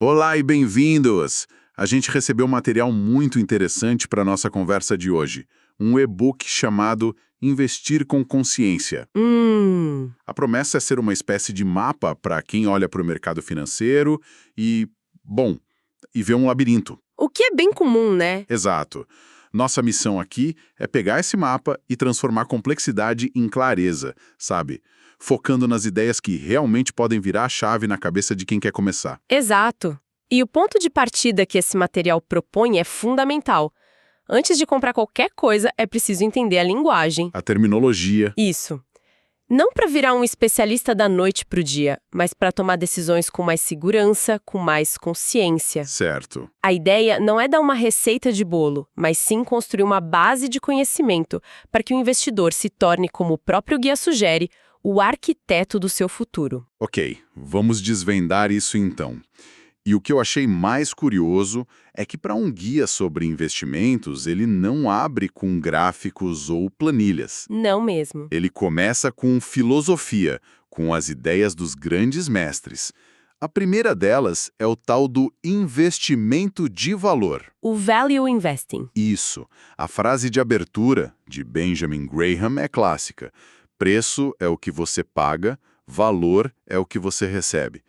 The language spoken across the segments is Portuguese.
Olá e bem-vindos! A gente recebeu um material muito interessante para a nossa conversa de hoje. Um e-book chamado Investir com Consciência. Hum, A promessa é ser uma espécie de mapa para quem olha para o mercado financeiro e vê um labirinto. o que é bem comum, né? Exato. Nossa missão aqui é pegar esse mapa e transformar complexidade em clareza, sabe? Focando nas ideias que realmente podem virar a chave na cabeça de quem quer começar. Exato. E o ponto de partida que esse material propõe é fundamental. Antes de comprar qualquer coisa, é preciso entender a linguagem. A terminologia. Isso. Não para virar um especialista da noite para o dia, mas para tomar decisões com mais segurança, com mais consciência. Certo. A ideia não é dar uma receita de bolo, mas sim construir uma base de conhecimento para que o investidor se torne, como o próprio guia sugere, o arquiteto do seu futuro. Ok, vamos desvendar isso então. E o que eu achei mais curioso é que para um guia sobre investimentos, ele não abre com gráficos ou planilhas. Não mesmo. Ele começa com filosofia, com as ideias dos grandes mestres. A primeira delas é o tal do investimento de valor. O value investing. Isso. A frase de abertura, de Benjamin Graham, é clássica. Preço é o que você paga, valor é o que você recebe.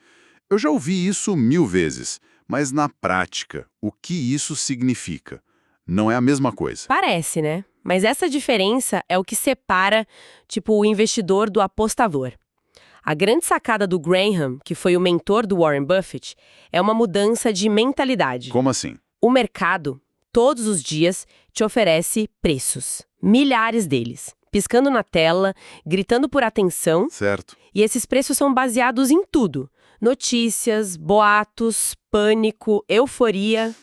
Eu já ouvi isso 1000 vezes, mas na prática, o que isso significa? Não é a mesma coisa. Parece, né? Mas essa diferença é o que separa, o investidor do apostador. A grande sacada do Graham, que foi o mentor do Warren Buffett, é uma mudança de mentalidade. Como assim? O mercado, todos os dias, te oferece preços. Milhares deles. Piscando na tela, gritando por atenção. Certo. E esses preços são baseados em tudo. Notícias, boatos, pânico, euforia,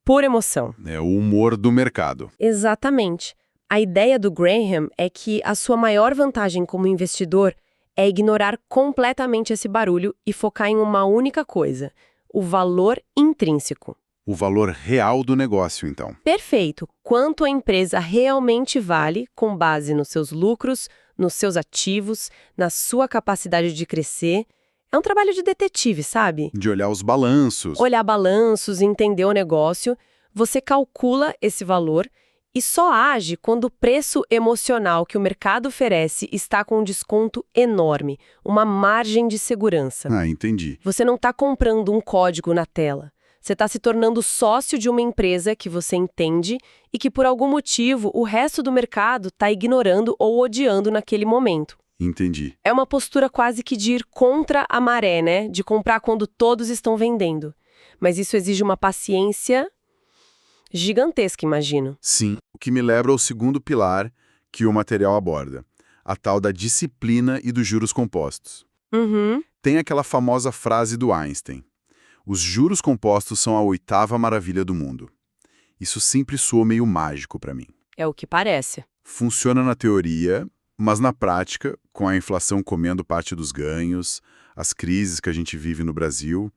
por emoção. É o humor do mercado. Exatamente. A ideia do Graham é que a sua maior vantagem como investidor é ignorar completamente esse barulho e focar em uma única coisa: o valor intrínseco. O valor real do negócio, então. Perfeito. Quanto a empresa realmente vale com base nos seus lucros, nos seus ativos, na sua capacidade de crescer. É um trabalho de detetive, sabe? De olhar os balanços. Olhar balanços, entender o negócio, você calcula esse valor e só age quando o preço emocional que o mercado oferece está com um desconto enorme, uma margem de segurança. Ah, entendi. Você não está comprando um código na tela. Você está se tornando sócio de uma empresa que você entende e que, por algum motivo, o resto do mercado está ignorando ou odiando naquele momento. Entendi. É uma postura quase que de ir contra a maré, né? De comprar quando todos estão vendendo. Mas isso exige uma paciência gigantesca, imagino. Sim, o que me lembra o segundo pilar que o material aborda, a tal da disciplina e dos juros compostos. Uhum. Tem aquela famosa frase do Einstein: os juros compostos são a 8ª maravilha do mundo. Isso sempre soa meio mágico para mim. É o que parece. Funciona na teoria, mas na prática, com a inflação comendo parte dos ganhos, as crises que a gente vive no Brasil,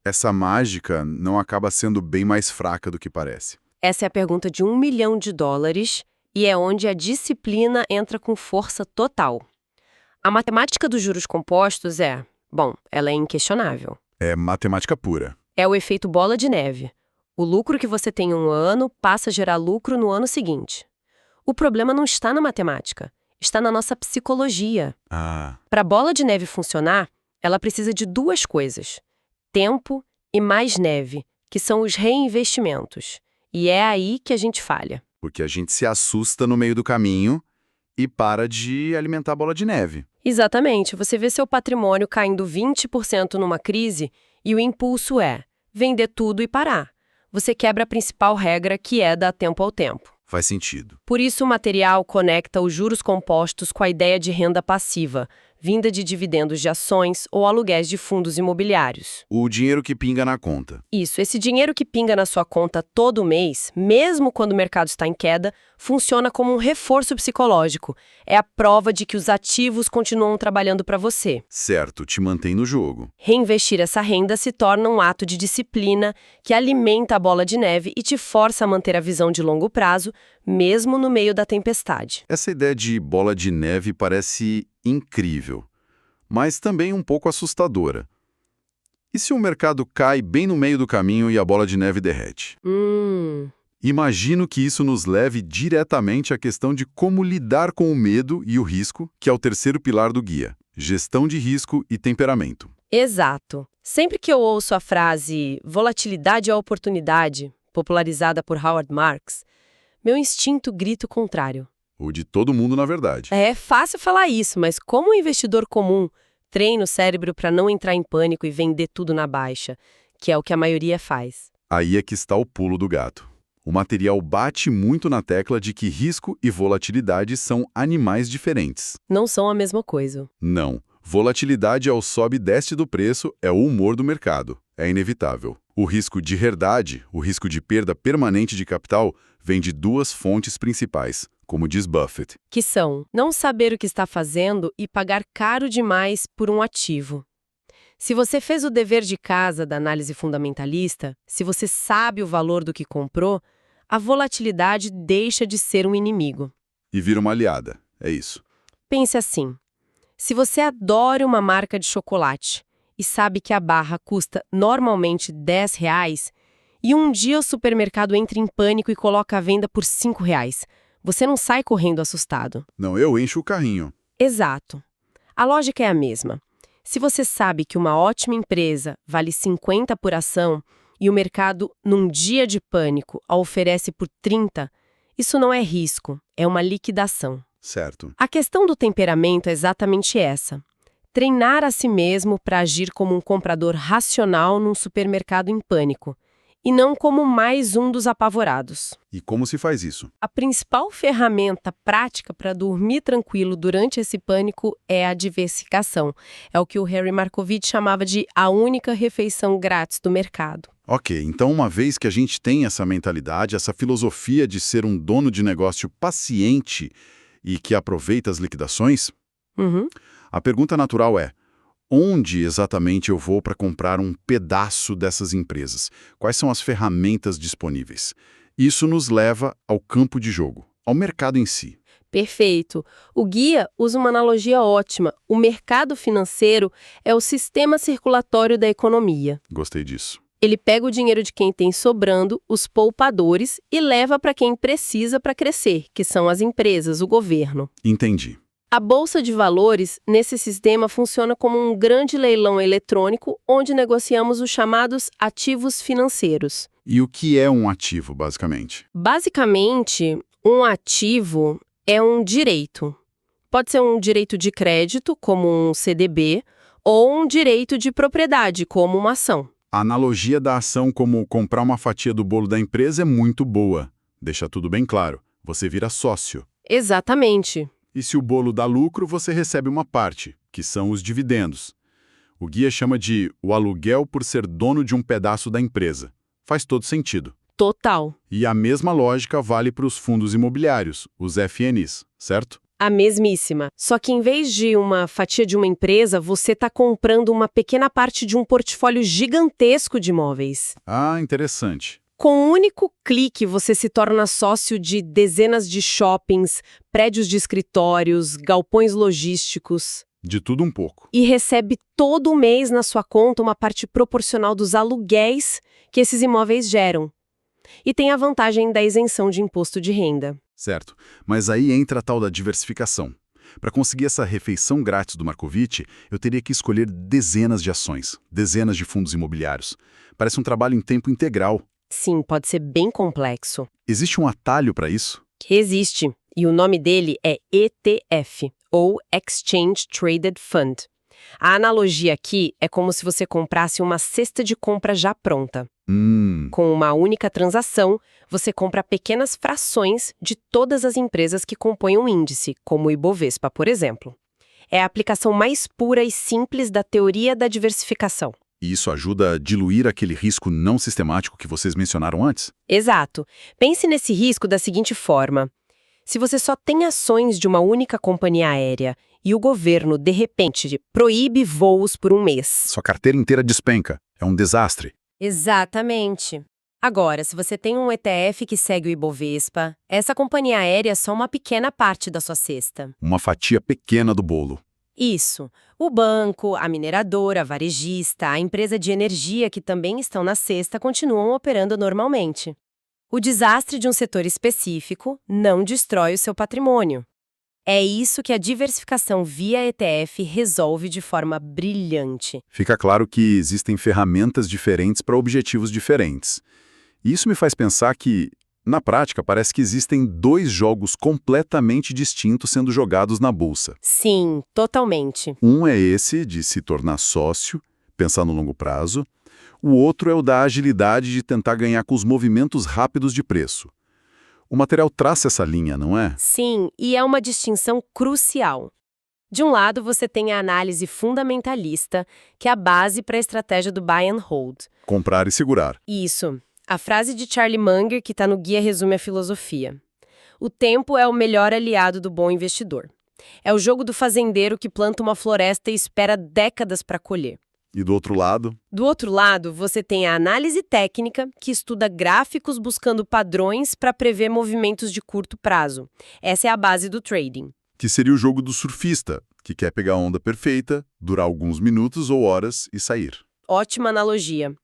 essa mágica não acaba sendo bem mais fraca do que parece. Essa é a pergunta de $1 milhão e é onde a disciplina entra com força total. A matemática dos juros compostos ela é inquestionável. É matemática pura. É o efeito bola de neve. O lucro que você tem em um ano passa a gerar lucro no ano seguinte. O problema não está na matemática, está na nossa psicologia. Ah, Para a bola de neve funcionar, ela precisa de duas coisas: tempo e mais neve, que são os reinvestimentos. E é aí que a gente falha. porque a gente se assusta no meio do caminho e para de alimentar a bola de neve. Exatamente, você vê seu patrimônio caindo 20% numa crise e o impulso é vender tudo e parar. Você quebra a principal regra, que é dar tempo ao tempo. Faz sentido. Por isso, o material conecta os juros compostos com a ideia de renda passiva, vinda de dividendos de ações ou aluguéis de fundos imobiliários. O dinheiro que pinga na conta. Isso, esse dinheiro que pinga na sua conta todo mês, mesmo quando o mercado está em queda, funciona como um reforço psicológico. É a prova de que os ativos continuam trabalhando para você. Certo, te mantém no jogo. Reinvestir essa renda se torna um ato de disciplina que alimenta a bola de neve e te força a manter a visão de longo prazo, mesmo no meio da tempestade. Essa ideia de bola de neve parece incrível, mas também um pouco assustadora. E se o mercado cai bem no meio do caminho e a bola de neve derrete? Imagino que isso nos leve diretamente à questão de como lidar com o medo e o risco, que é o terceiro pilar do guia: gestão de risco e temperamento. Exato. Sempre que eu ouço a frase volatilidade é oportunidade, popularizada por Howard Marks, meu instinto grita o contrário. O de todo mundo, na verdade. É fácil falar isso, mas como um investidor comum treina o cérebro para não entrar em pânico e vender tudo na baixa, que é o que a maioria faz? Aí é que está o pulo do gato. O material bate muito na tecla de que risco e volatilidade são animais diferentes. Não são a mesma coisa. Não. Volatilidade ao sobe e desce do preço é o humor do mercado. É inevitável. O risco de herdade, o risco de perda permanente de capital, vem de duas fontes principais, como diz Buffett. Que são não saber o que está fazendo e pagar caro demais por um ativo. Se você fez o dever de casa da análise fundamentalista, se você sabe o valor do que comprou, a volatilidade deixa de ser um inimigo. E vira uma aliada. É isso. Pense assim. Se você adora uma marca de chocolate e sabe que a barra custa normalmente R$ 10 e um dia o supermercado entra em pânico e coloca a venda por R$ 5, você não sai correndo assustado. Não, eu encho o carrinho. Exato. A lógica é a mesma. Se você sabe que uma ótima empresa vale 50 por ação e o mercado, num dia de pânico, a oferece por 30, isso não é risco, é uma liquidação. Certo. A questão do temperamento é exatamente essa. Treinar a si mesmo para agir como um comprador racional num supermercado em pânico, e não como mais um dos apavorados. E como se faz isso? A principal ferramenta prática para dormir tranquilo durante esse pânico é a diversificação. É o que o Harry Markowitz chamava de a única refeição grátis do mercado. Ok, então uma vez que a gente tem essa mentalidade, essa filosofia de ser um dono de negócio paciente e que aproveita as liquidações, a pergunta natural é: onde exatamente eu vou para comprar um pedaço dessas empresas? Quais são as ferramentas disponíveis? Isso nos leva ao campo de jogo, ao mercado em si. Perfeito. O guia usa uma analogia ótima. O mercado financeiro é o sistema circulatório da economia. Gostei disso. Ele pega o dinheiro de quem tem sobrando, os poupadores, e leva para quem precisa para crescer, que são as empresas, o governo. Entendi. A Bolsa de Valores, nesse sistema, funciona como um grande leilão eletrônico onde negociamos os chamados ativos financeiros. E o que é um ativo, basicamente? Basicamente, um ativo é um direito. Pode ser um direito de crédito, como um CDB, ou um direito de propriedade, como uma ação. A analogia da ação como comprar uma fatia do bolo da empresa é muito boa. Deixa tudo bem claro. Você vira sócio. Exatamente. E se o bolo dá lucro, você recebe uma parte, que são os dividendos. O guia chama de o aluguel por ser dono de um pedaço da empresa. Faz todo sentido. Total. E a mesma lógica vale para os fundos imobiliários, os FNIs, certo? A mesmíssima. Só que em vez de uma fatia de uma empresa, você está comprando uma pequena parte de um portfólio gigantesco de imóveis. Ah, interessante. Com um único clique, você se torna sócio de dezenas de shoppings, prédios de escritórios, galpões logísticos. De tudo um pouco. E recebe todo mês na sua conta uma parte proporcional dos aluguéis que esses imóveis geram. E tem a vantagem da isenção de imposto de renda. Certo. Mas aí entra a tal da diversificação. Para conseguir essa refeição grátis do Markowitz, eu teria que escolher dezenas de ações, dezenas de fundos imobiliários. Parece um trabalho em tempo integral. Sim, pode ser bem complexo. Existe um atalho para isso? Existe, e o nome dele é ETF, ou Exchange Traded Fund. A analogia aqui é como se você comprasse uma cesta de compra já pronta. Com uma única transação, você compra pequenas frações de todas as empresas que compõem um índice, como o Ibovespa, por exemplo. É a aplicação mais pura e simples da teoria da diversificação. E isso ajuda a diluir aquele risco não sistemático que vocês mencionaram antes? Exato. Pense nesse risco da seguinte forma. Se você só tem ações de uma única companhia aérea e o governo, de repente, proíbe voos por um mês. Sua carteira inteira despenca. É um desastre. Exatamente. Agora, se você tem um ETF que segue o Ibovespa, essa companhia aérea é só uma pequena parte da sua cesta. Uma fatia pequena do bolo. Isso. O banco, a mineradora, a varejista, a empresa de energia que também estão na cesta continuam operando normalmente. O desastre de um setor específico não destrói o seu patrimônio. É isso que a diversificação via ETF resolve de forma brilhante. Fica claro que existem ferramentas diferentes para objetivos diferentes. E isso me faz pensar que, na prática, parece que existem dois jogos completamente distintos sendo jogados na bolsa. Sim, totalmente. Um é esse de se tornar sócio, pensar no longo prazo. O outro é o da agilidade de tentar ganhar com os movimentos rápidos de preço. O material traça essa linha, não é? Sim, e é uma distinção crucial. De um lado, você tem a análise fundamentalista, que é a base para a estratégia do buy and hold. Comprar e segurar. Isso. A frase de Charlie Munger, que está no guia, resume a filosofia. O tempo é o melhor aliado do bom investidor. É o jogo do fazendeiro que planta uma floresta e espera décadas para colher. E do outro lado? Do outro lado, você tem a análise técnica, que estuda gráficos buscando padrões para prever movimentos de curto prazo. Essa é a base do trading. Que seria o jogo do surfista, que quer pegar a onda perfeita, durar alguns minutos ou horas e sair. Ótima analogia.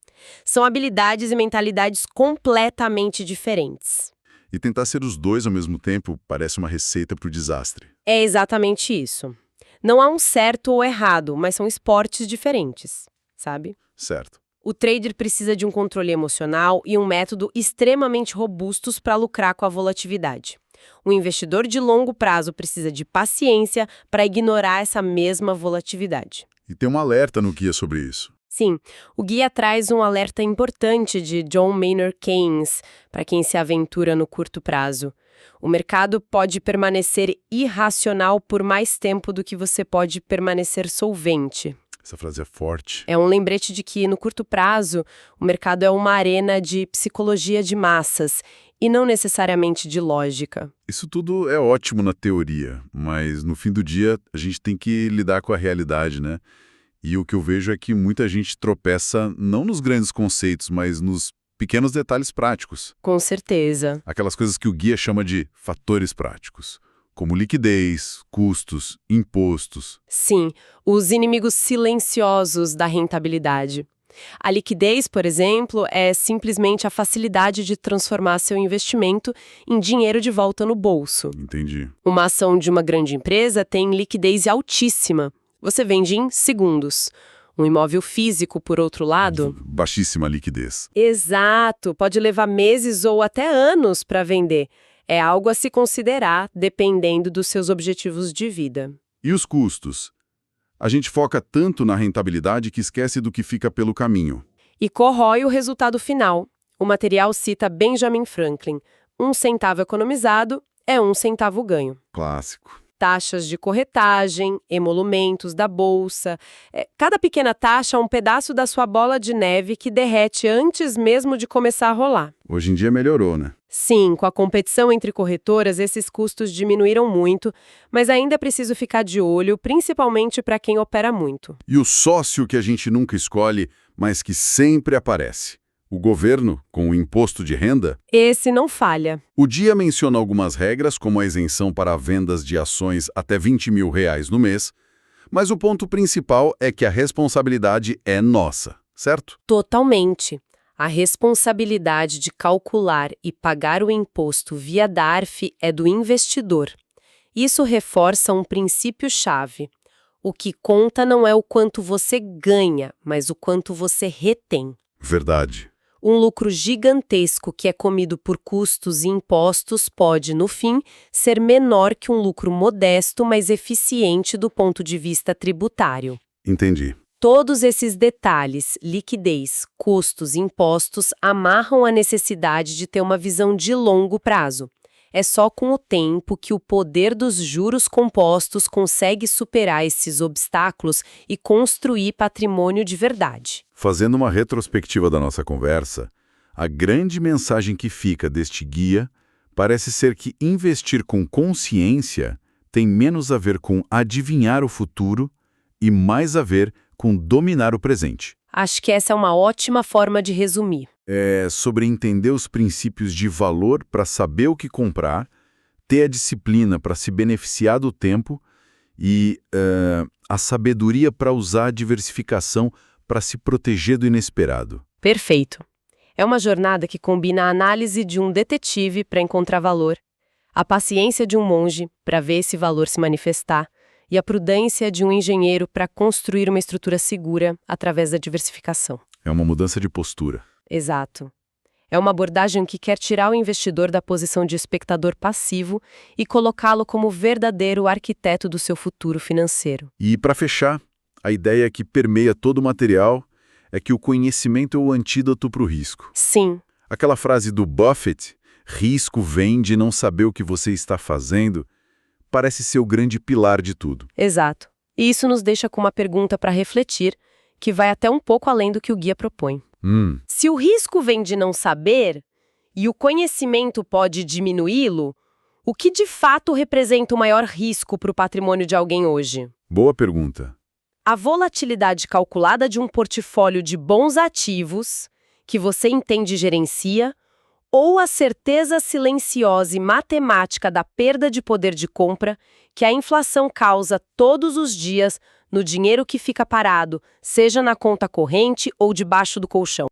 São habilidades e mentalidades completamente diferentes. E tentar ser os dois ao mesmo tempo parece uma receita para o desastre. É exatamente isso. Não há um certo ou errado, mas são esportes diferentes, sabe? Certo. O trader precisa de um controle emocional e um método extremamente robustos para lucrar com a volatilidade. O investidor de longo prazo precisa de paciência para ignorar essa mesma volatilidade. E tem um alerta no guia sobre isso. Sim, o guia traz um alerta importante de John Maynard Keynes para quem se aventura no curto prazo. O mercado pode permanecer irracional por mais tempo do que você pode permanecer solvente. Essa frase é forte. É um lembrete de que, no curto prazo, o mercado é uma arena de psicologia de massas e não necessariamente de lógica. Isso tudo é ótimo na teoria, mas no fim do dia a gente tem que lidar com a realidade, né? E o que eu vejo é que muita gente tropeça não nos grandes conceitos, mas nos pequenos detalhes práticos. Com certeza. Aquelas coisas que o guia chama de fatores práticos, como liquidez, custos, impostos. Sim, os inimigos silenciosos da rentabilidade. A liquidez, por exemplo, é simplesmente a facilidade de transformar seu investimento em dinheiro de volta no bolso. Entendi. Uma ação de uma grande empresa tem liquidez altíssima. Você vende em segundos. Um imóvel físico, por outro lado... Baixíssima liquidez. Exato, pode levar meses ou até anos para vender. É algo a se considerar, dependendo dos seus objetivos de vida. E os custos? A gente foca tanto na rentabilidade que esquece do que fica pelo caminho. E corrói o resultado final. O material cita Benjamin Franklin. 1 centavo economizado é 1 centavo ganho. Clássico. Taxas de corretagem, emolumentos da bolsa. Cada pequena taxa é um pedaço da sua bola de neve que derrete antes mesmo de começar a rolar. Hoje em dia melhorou, né? Sim, com a competição entre corretoras, esses custos diminuíram muito, mas ainda é preciso ficar de olho, principalmente para quem opera muito. E o sócio que a gente nunca escolhe, mas que sempre aparece? O governo, com o imposto de renda? Esse não falha. O dia menciona algumas regras, como a isenção para vendas de ações até R$20 mil no mês, mas o ponto principal é que a responsabilidade é nossa, certo? Totalmente. A responsabilidade de calcular e pagar o imposto via DARF é do investidor. Isso reforça um princípio-chave. O que conta não é o quanto você ganha, mas o quanto você retém. Verdade. Um lucro gigantesco que é comido por custos e impostos pode, no fim, ser menor que um lucro modesto, mas eficiente do ponto de vista tributário. Entendi. Todos esses detalhes, liquidez, custos e impostos, amarram a necessidade de ter uma visão de longo prazo. É só com o tempo que o poder dos juros compostos consegue superar esses obstáculos e construir patrimônio de verdade. Fazendo uma retrospectiva da nossa conversa, a grande mensagem que fica deste guia parece ser que investir com consciência tem menos a ver com adivinhar o futuro e mais a ver com dominar o presente. Acho que essa é uma ótima forma de resumir. É sobre entender os princípios de valor para saber o que comprar, ter a disciplina para se beneficiar do tempo e a sabedoria para usar a diversificação para se proteger do inesperado. Perfeito. É uma jornada que combina a análise de um detetive para encontrar valor, a paciência de um monge para ver esse valor se manifestar e a prudência de um engenheiro para construir uma estrutura segura através da diversificação. É uma mudança de postura. Exato. É uma abordagem que quer tirar o investidor da posição de espectador passivo e colocá-lo como verdadeiro arquiteto do seu futuro financeiro. E, para fechar, a ideia que permeia todo o material é que o conhecimento é o antídoto para o risco. Sim. Aquela frase do Buffett, risco vem de não saber o que você está fazendo, parece ser o grande pilar de tudo. Exato. E isso nos deixa com uma pergunta para refletir, que vai até um pouco além do que o guia propõe. Se o risco vem de não saber e o conhecimento pode diminuí-lo, o que de fato representa o maior risco para o patrimônio de alguém hoje? Boa pergunta. A volatilidade calculada de um portfólio de bons ativos, que você entende e gerencia, ou a certeza silenciosa e matemática da perda de poder de compra que a inflação causa todos os dias no dinheiro que fica parado, seja na conta corrente ou debaixo do colchão.